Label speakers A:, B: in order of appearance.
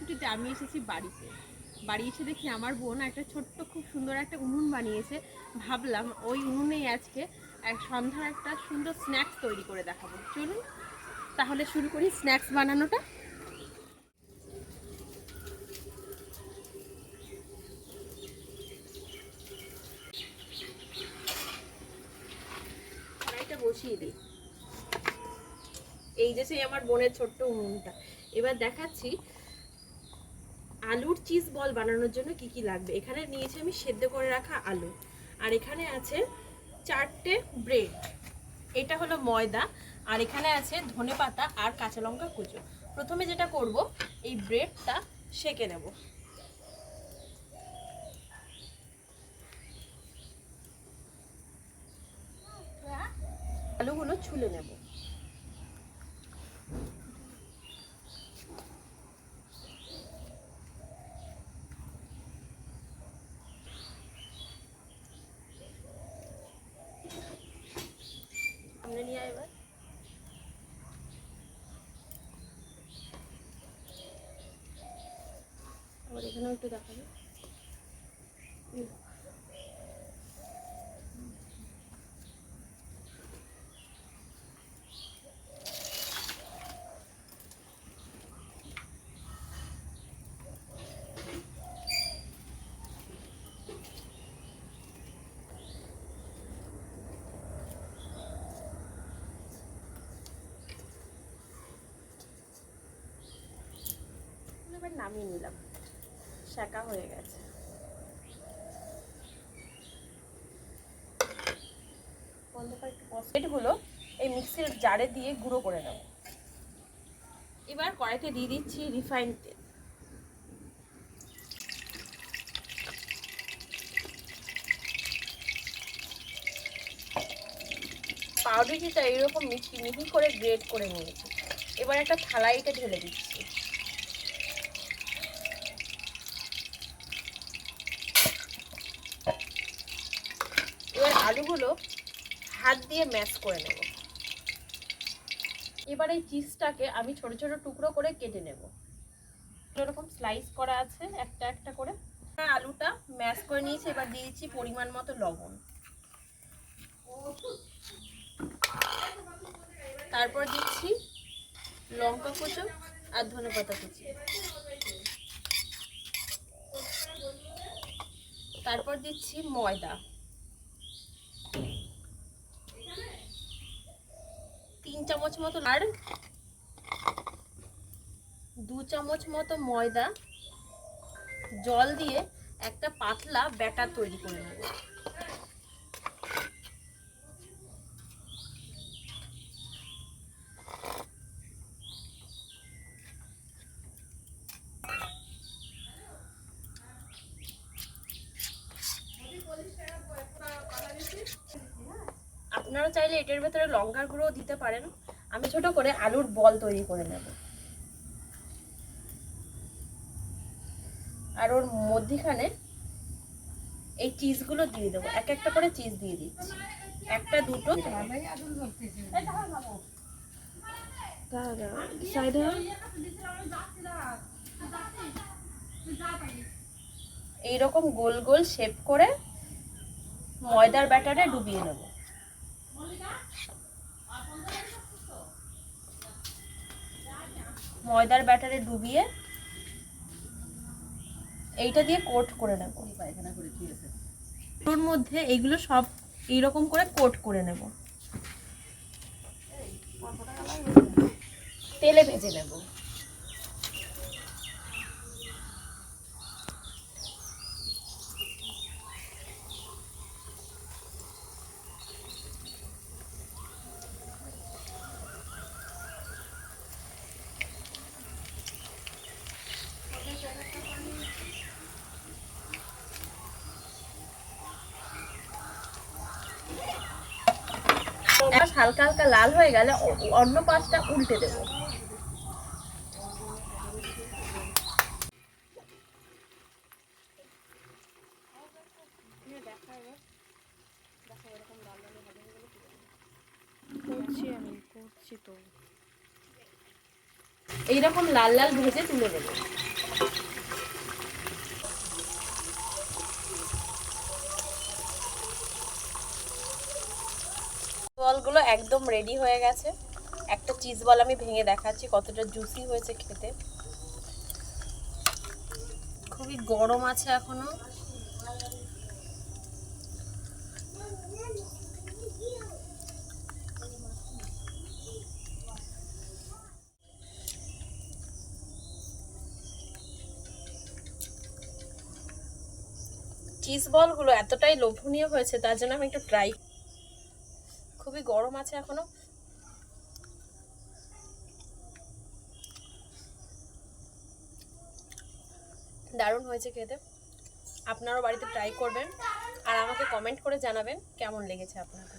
A: ছুটিতে আমি এসেছি বাড়িতে। বাড়ি এসে দেখি আমার বোন একটা ছোট্ট খুব সুন্দর একটা উনুন বানিয়েছে। ভাবলাম ওই উনুনেই আজকে সন্ধ্যার একটা সুন্দর স্ন্যাক্স তৈরি করে দেখাবো। চলুন তাহলে শুরু করি স্ন্যাক্স বানানোটা। কড়াইটা বসিয়ে দিই। এই যে সেই আমার বোনের ছোট্ট উনুনটা। এবার দেখাচ্ছি আলুর চিজ বল বানানোর জন্য কি কি লাগবে। এখানে নিয়েছি আমি সেদ্ধ করে রাখা আলু, আর এখানে আছে 4টে ব্রেড, এটা হলো ময়দা, আর এখানে আছে ধনেপাতা আর কাঁচা লঙ্কা কুচো। প্রথমে যেটা করব, এই ব্রেডটা সেঁকে নেব। আলুগুলো ছুলে নেব। সামনে নিয়ে এবার আবার এখানেও একটু দেখাবে। এবার নামিয়ে নিলাম, শাঁকা হয়ে গেছে। এগুলো এই মিক্সির জারে দিয়ে গুঁড়ো করে নেব। এবার কড়াইতে দিয়ে দিচ্ছি রিফাইন্ড তেল। পাউরুটিটা এইরকম মিহি করে গ্রেট করে নিয়েছি। এবার একটা থালাইতে ঢেলে দিচ্ছি। এবার আলুগুলো হাত দিয়ে ম্যাশ করে নেব। এবার এই চিজটাকে আমি ছোট ছোট টুকরো করে কেটে নেব। এরকম স্লাইস করা আছে একটা একটা করে। আলুটা ম্যাশ করে নিয়েছি। এবার দিয়ে দিচ্ছি পরিমাণ মতো লবণ, তারপর দিচ্ছি লঙ্কা কুচো আর ধনেপাতা কুচি, তারপর দিচ্ছি ময়দা, 3 চামচ মতো, আর 2 চামচ মতো ময়দা জল দিয়ে একটা পাতলা ব্যাটার তৈরি করে নেব। আপনারা চাইলে এটার ভেতরে লঙ্কার গুঁড়ো দিতে পারেন। আমি ছোট করে আলুর বল তৈরি করে নেব, আর ওর মধ্যিখানে এই চিজগুলো দিয়ে দেবো। এক একটা করে চিজ দিয়ে দিচ্ছি, একটা দুটো। এইরকম গোল গোল শেপ করে ময়দার ব্যাটারে ডুবিয়ে নেব। ময়দার ব্যাটারে ডুবিয়ে এইটা দিয়ে কোট করে নেব। ওর মধ্যে এইগুলো সব এইরকম করে কোট করে নেব। তেলে ভেজে নেব। হালকা হালকা লাল হয়ে গেলে অন্য পাশটা উল্টে দেব। এইরকম লাল লাল ভেজে তুলে দেব। একদম রেডি হয়ে গেছে। একটা চিজ বল আমি ভেঙে দেখাচ্ছি কতটা জুসি হয়েছে খেতে। খুবই গরম আছে এখনো। চিজ বলগুলো এতটাই লোভনীয় হয়েছে, তার জন্য আমি একটু ট্রাই। খুবই গরম আছে এখনো। দারুণ হয়েছে খেতে। আপনারাও বাড়িতে ট্রাই করবেন আর আমাকে কমেন্ট করে জানাবেন কেমন লেগেছে আপনাদের।